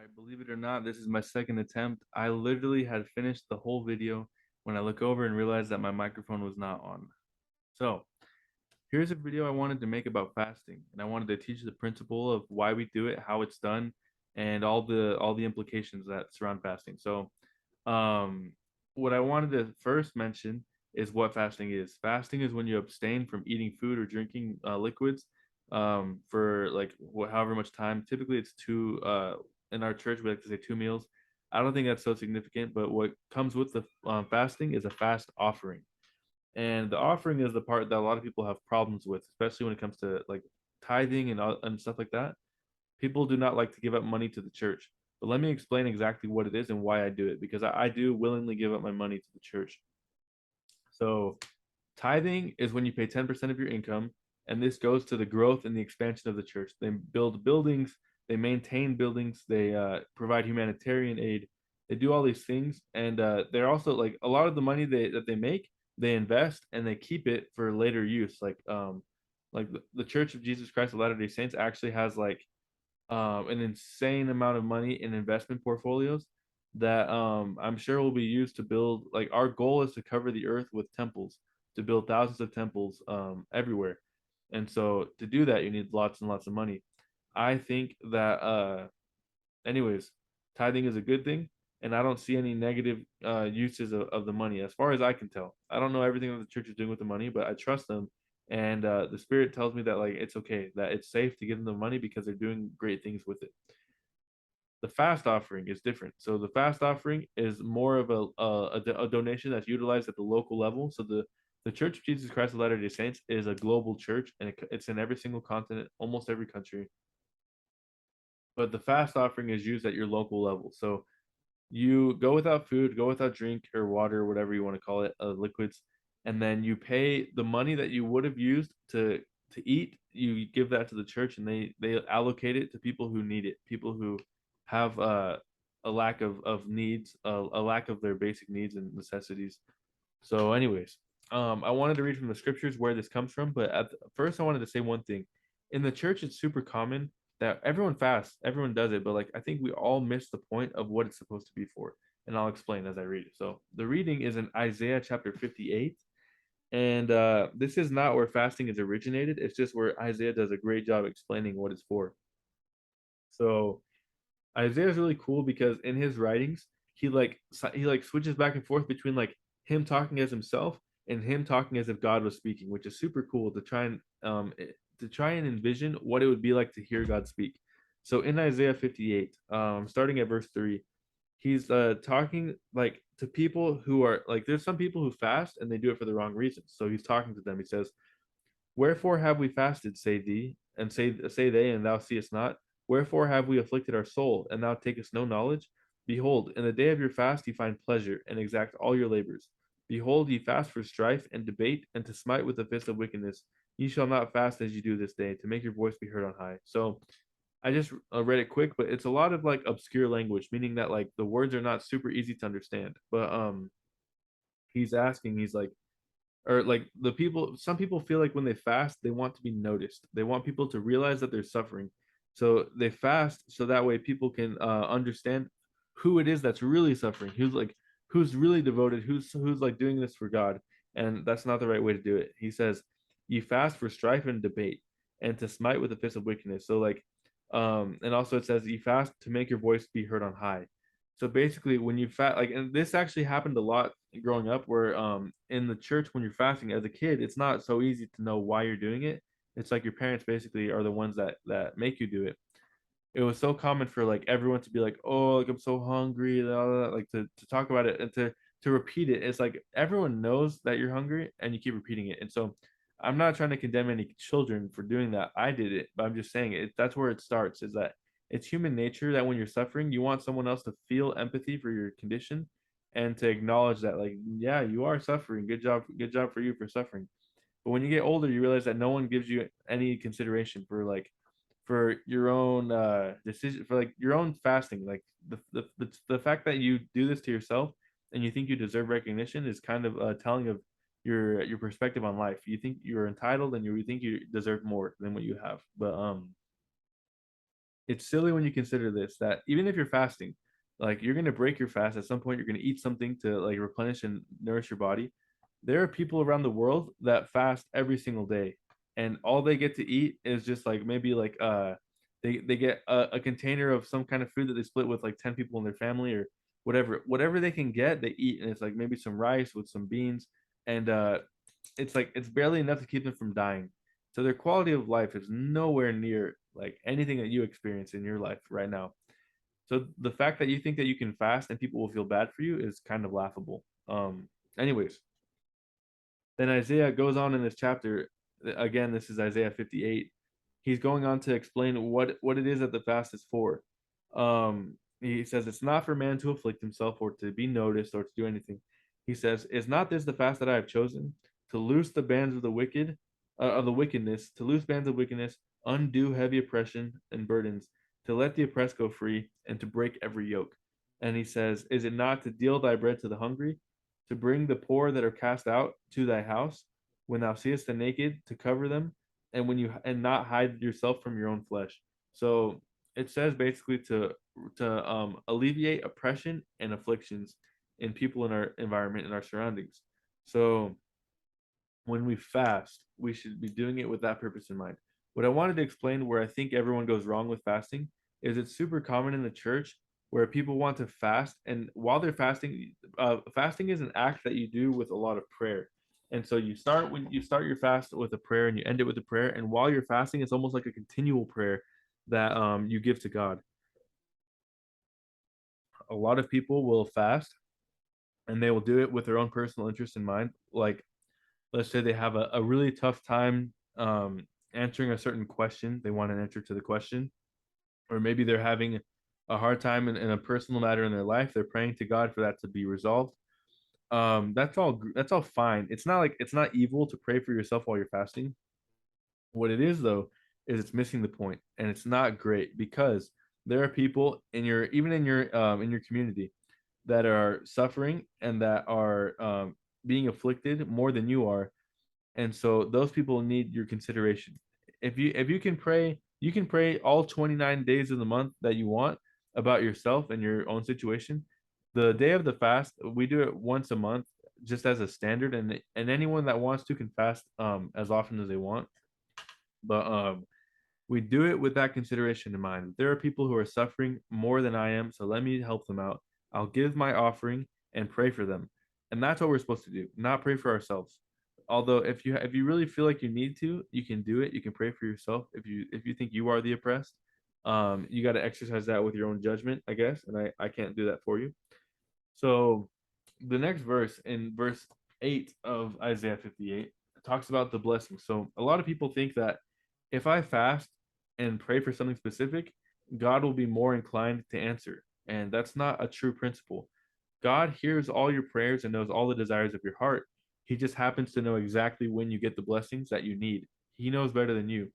Alright, believe it or not, this is my second attempt. I literally had finished the whole video when I look over and realized that my microphone was not on. So, here's a video I wanted to make about fasting, and I wanted to teach the principle of why we do it, how it's done, and all the implications that surround fasting. So, um, what I wanted to first mention is what fasting is. Fasting is when you abstain from eating food or drinking liquids for like however much time. Typically, it's two. In our church, we like to say 2 meals. I don't think that's so significant, but what comes with the fasting is a fast offering, and the offering is the part that a lot of people have problems with, especially when it comes to like tithing and stuff like that. People do not like to give up money to the church. But let me explain exactly what it is and why I do it, because I do willingly give up my money to the church. So, tithing is when you pay 10% of your income, and this goes to the growth and the expansion of the church. They build buildings, they maintain buildings, they provide humanitarian aid, they do all these things, and they're also like a lot of the money that they make, they invest and they keep it for later use. Like the Church of Jesus Christ of Latter Day Saints actually has like an insane amount of money in investment portfolios that I'm sure will be used to build. Like our goal is to cover the earth with temples, to build thousands of temples everywhere. And so to do that, you need lots and lots of money. I think that, anyways, tithing is a good thing, and I don't see any negative uses of the money as far as I can tell. I don't know everything that the church is doing with the money, but I trust them. And the spirit tells me that like it's okay, that it's safe to give them the money because they're doing great things with it. The fast offering is different. So the fast offering is more of a donation that's utilized at the local level. So the Church of Jesus Christ of Latter Day Saints is a global church, and it's in every single continent, almost every country. But the fast offering is used at your local level. So you go without food, go without drink or water, whatever you want to call it, liquids, and then you pay the money that you would have used to eat. You give that to the church, and they allocate it to people who need it, people who have a lack of needs, a lack of their basic needs and necessities. So, anyways, I wanted to read from the scriptures where this comes from, but first, I wanted to say one thing. In the church, it's super common that everyone fasts, everyone does it, but like I think we all miss the point of what it's supposed to be for, and I'll explain as I read it. So, the reading is in Isaiah chapter 58, and this is not where fasting is originated. It's just where Isaiah does a great job explaining what it's for. So, Isaiah is really cool because in his writings, he like switches back and forth between like him talking as himself and him talking as if God was speaking, which is super cool to try and envision what it would be like to hear God speak. So in Isaiah 58, starting at verse 3, he's talking like to people who are like there's some people who fast and they do it for the wrong reasons. So he's talking to them. He says, "Wherefore have we fasted, say thee, and say they, and thou seest not? Wherefore have we afflicted our soul, and thou takest no knowledge? Behold, in the day of your fast ye find pleasure, and exact all your labors. Behold, ye fast for strife and debate, and to smite with the fist of wickedness. Ye shall not fast as ye do this day, to make your voice be heard on high." So I just read it quick, but it's a lot of like obscure language, meaning that like the words are not super easy to understand. But he's asking, he's like, or like the people, some people feel like when they fast they want to be noticed, they want people to realize that they're suffering, so they fast so that way people can understand who it is that's really suffering, who's really devoted, who's like doing this for God. And that's not the right way to do it. He says, you fast for strife and debate, and to smite with the fist of wickedness. So like and also it says you fast to make your voice be heard on high. So basically, when you fast, like, and this actually happened a lot growing up, where in the church when you're fasting as a kid, it's not so easy to know why you're doing it. It's like your parents basically are the ones that make you do it. It was so common for like everyone to be like, "Oh, like I'm so hungry," like to talk about it and to repeat it. It's like everyone knows that you're hungry and you keep repeating it. And so I'm not trying to condemn any children for doing that. I did it, but I'm just saying it. That's where it starts. Is that it's human nature that when you're suffering, you want someone else to feel empathy for your condition and to acknowledge that, like, yeah, you are suffering. Good job for you for suffering. But when you get older, you realize that no one gives you any consideration for like for your own decision, for like your own fasting. Like the fact that you do this to yourself and you think you deserve recognition is kind of telling of your perspective on life. You think you're entitled and you think you deserve more than what you have. But It's silly when you consider this, that even if you're fasting, like you're gonna break your fast at some point, you're gonna eat something to like replenish and nourish your body. There are people around the world that fast every single day, and all they get to eat is just like maybe like they get a container of some kind of food that they split with like 10 people in their family or whatever they can get, they eat, and it's like maybe some rice with some beans, and it's like it's barely enough to keep them from dying. So their quality of life is nowhere near like anything that you experience in your life right now. So the fact that you think that you can fast and people will feel bad for you is kind of laughable. Anyways, then Isaiah goes on in this chapter. Again, this is Isaiah 58. He's going on to explain what it is that the fast is for. He says it's not for man to afflict himself or to be noticed or to do anything. He says, "Is not this the fast that I have chosen to loose the bands of the wicked, of the wickedness, to loose bands of wickedness, undo heavy oppression and burdens, to let the oppressed go free, and to break every yoke." And he says, "Is it not to deal thy bread to the hungry, to bring the poor that are cast out to thy house, when thou seest the naked, to cover them, and when you and not hide yourself from your own flesh." So it says basically to alleviate oppression and afflictions in people in our environment, in our surroundings. So when we fast, we should be doing it with that purpose in mind. What I wanted to explain where I think everyone goes wrong with fasting is it's super common in the church where people want to fast, and while they're fasting, fasting is an act that you do with a lot of prayer. And so you start your fast with a prayer and you end it with a prayer, and while you're fasting, it's almost like a continual prayer that you give to God. A lot of people will fast and they will do it with their own personal interest in mind. Like, let's say they have a really tough time answering a certain question, they want an answer to the question, or maybe they're having a hard time in a personal matter in their life. They're praying to God for that to be resolved. That's all fine. It's not evil to pray for yourself while you're fasting. What it is though is it's missing the point, and it's not great because there are people in your even in your community that are suffering and that are being afflicted more than you are, and so those people need your consideration. If you can pray all 29 days of the month that you want about yourself and your own situation. The day of the fast, we do it once a month just as a standard, and anyone that wants to can fast as often as they want. But we do it with that consideration in mind. There are people who are suffering more than I am, so let me help them out. I'll give my offering and pray for them. And that's what we're supposed to do, not pray for ourselves. Although if you really feel like you need to, you can do it. You can pray for yourself if you think you are the oppressed. You got to exercise that with your own judgment, I guess, and I can't do that for you. So the next verse, in verse 8 of Isaiah 58, talks about the blessing. So a lot of people think that if I fast and pray for something specific, God will be more inclined to answer. And that's not a true principle. God hears all your prayers and knows all the desires of your heart. He just happens to know exactly when you get the blessings that you need. He knows better than you.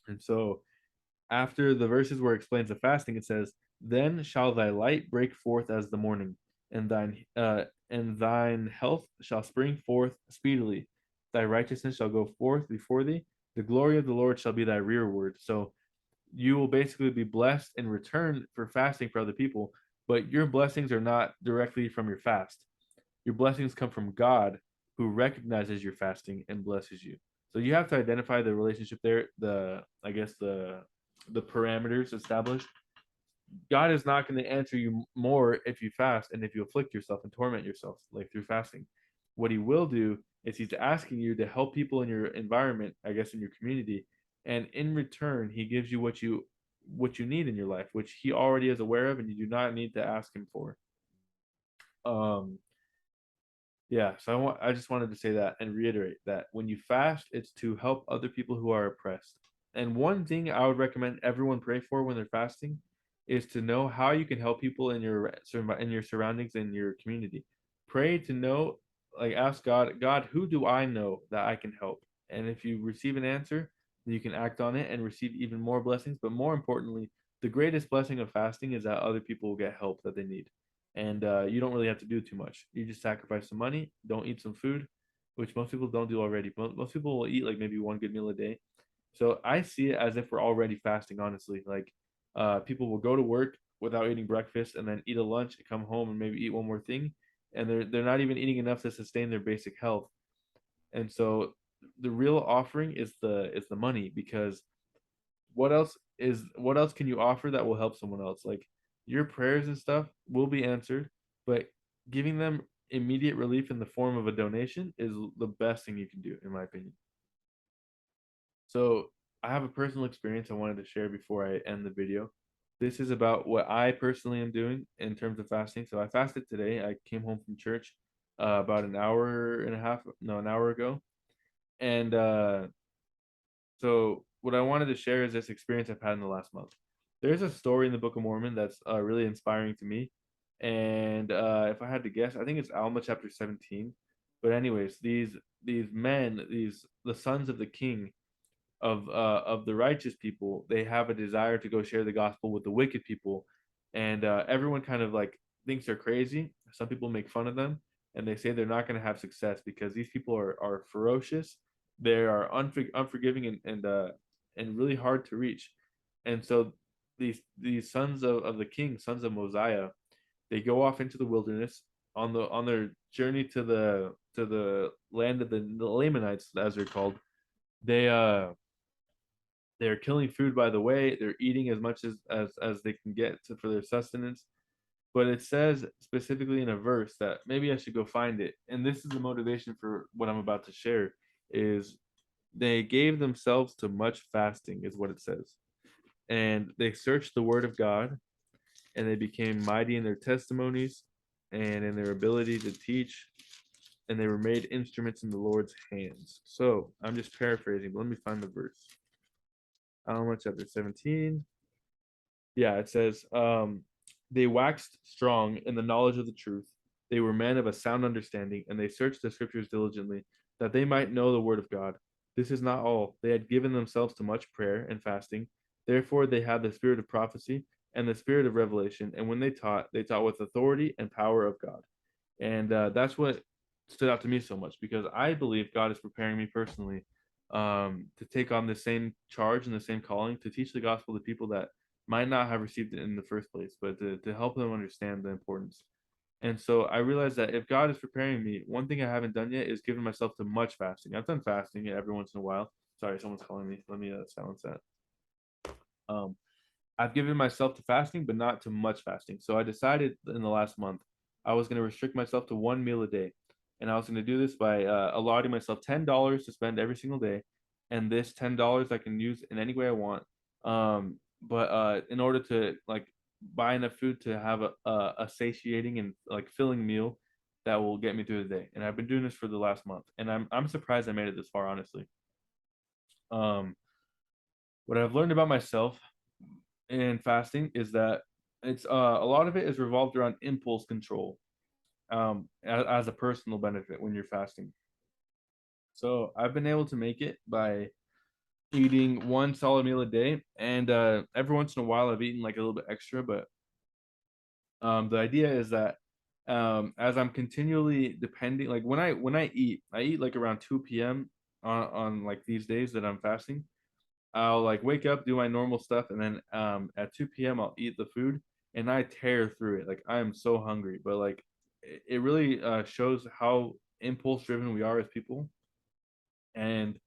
And so after the verses where it explains the fasting, it says, "Then shall thy light break forth as the morning, and thine health shall spring forth speedily. Thy righteousness shall go forth before thee. The glory of the Lord shall be thy rearward." So you will basically be blessed in return for fasting for other people, but your blessings are not directly from your fast. Your blessings come from God, who recognizes your fasting and blesses you. So you have to identify the relationship there, the I guess the parameters established. God is not going to answer you more if you fast and if you afflict yourself and torment yourself like through fasting. What he will do is he's asking you to help people in your environment, I guess in your community, and in return he gives you what you need in your life, which he already is aware of and you do not need to ask him for. Um yeah, so I just wanted to say that and reiterate that when you fast, it's to help other people who are oppressed. And one thing I would recommend everyone pray for when they're fasting is to know how you can help people in your surroundings in your community. Pray to know, like ask God, God, who do I know that I can help? And if you receive an answer, then you can act on it and receive even more blessings. But more importantly, the greatest blessing of fasting is that other people will get help that they need, and you don't really have to do too much. You just sacrifice some money, don't eat some food, which most people don't do already. Most people will eat like maybe one good meal a day. So I see it as if we're already fasting, honestly. Like People will go to work without eating breakfast and then eat a lunch and come home and maybe eat one more thing, and they're not even eating enough to sustain their basic health. And so the real offering is the money, because what else can you offer that will help someone else? Like, your prayers and stuff will be answered, but giving them immediate relief in the form of a donation is the best thing you can do, in my opinion. So I have a personal experience I wanted to share before I end the video. This is about what I personally am doing in terms of fasting. So I fasted today. I came home from church about an hour and a half, no, an hour ago. And so what I wanted to share is this experience I've had in the last month. There's a story in the Book of Mormon that's really inspiring to me. And if I had to guess, I think it's Alma chapter 17. But anyways, these men, these the sons of the king of the righteous people, they have a desire to go share the gospel with the wicked people, and everyone kind of like thinks they're crazy. Some people make fun of them, and they say they're not going to have success because these people are ferocious. They are unforgiving and really hard to reach, and so these sons of the king, sons of Mosiah, they go off into the wilderness on their journey to the land of the Lamanites, as they're called. They they're killing food by the way. They're eating as much as they can get for their sustenance. But it says specifically in a verse that maybe I should go find it. And this is the motivation for what I'm about to share is they gave themselves to much fasting, is what it says. And they searched the word of God, and they became mighty in their testimonies and in their ability to teach, and they were made instruments in the Lord's hands. So I'm just paraphrasing, but let me find the verse. Alma chapter 17. Yeah, it says, they waxed strong in the knowledge of the truth. They were men of a sound understanding, and they searched the scriptures diligently, that they might know the word of God. This is not all. They had given themselves to much prayer and fasting. Therefore, they had the spirit of prophecy and the spirit of revelation. And when they taught with authority and power of God. And that's what stood out to me so much, because I believe God is preparing me personally to take on the same charge and the same calling to teach the gospel to people that might not have received it in the first place, but to help them understand the importance. And so I realized that if God is preparing me, one thing I haven't done yet is given myself to much fasting. I've done fasting every once in a while. Sorry, someone's calling me. Let me silence that. Um, I've given myself to fasting, but not to much fasting. So I decided in the last month I was going to restrict myself to one meal a day, and I was going to do this by allotting myself $10 to spend every single day, and this $10 I can use in any way I want. But in order to like buy enough food to have a satiating and like filling meal that will get me through the day, and I've been doing this for the last month, and I'm surprised I made it this far, honestly. Um, what I've learned about myself in fasting is that it's a lot of it is revolved around impulse control, as a personal benefit when you're fasting. So I've been able to make it by eating one solid meal a day, and every once in a while I've eaten like a little bit extra. But the idea is that as I'm continually depending, like I eat like around 2 p.m. On like these days that I'm fasting. I'll like wake up, do my normal stuff, and then at 2 p.m. I'll eat the food, and I tear through it. Like, I am so hungry, but like it really shows how impulse driven we are as people. And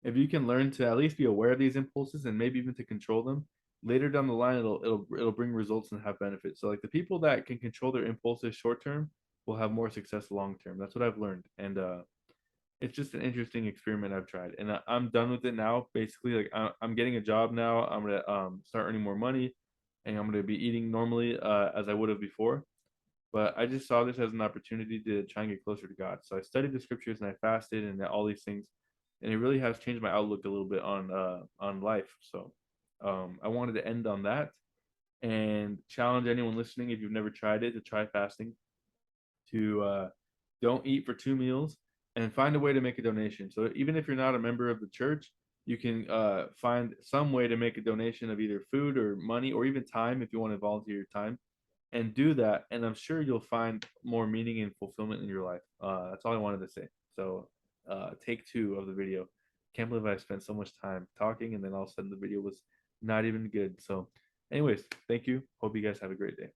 if you can learn to at least be aware of these impulses and maybe even to control them, later down the line it'll bring results and have benefits. So like the people that can control their impulses short term will have more success long term. That's what I've learned. And it's just an interesting experiment I've tried, and I'm done with it now. Basically, like I'm getting a job now. I'm gonna start earning more money, and I'm gonna be eating normally as I would have before. But I just saw this as an opportunity to try and get closer to God. So I studied the scriptures and I fasted and all these things, and it really has changed my outlook a little bit on life. So I wanted to end on that and challenge anyone listening, if you've never tried it, to try fasting, to don't eat for 2 meals, and find a way to make a donation. So even if you're not a member of the church, you can find some way to make a donation of either food or money or even time if you want to volunteer your time, and do that. And I'm sure you'll find more meaning and fulfillment in your life. That's all I wanted to say. So take two of the video. Can't believe I spent so much time talking and then all of a sudden the video was not even good. So Anyways, thank you. Hope you guys have a great day.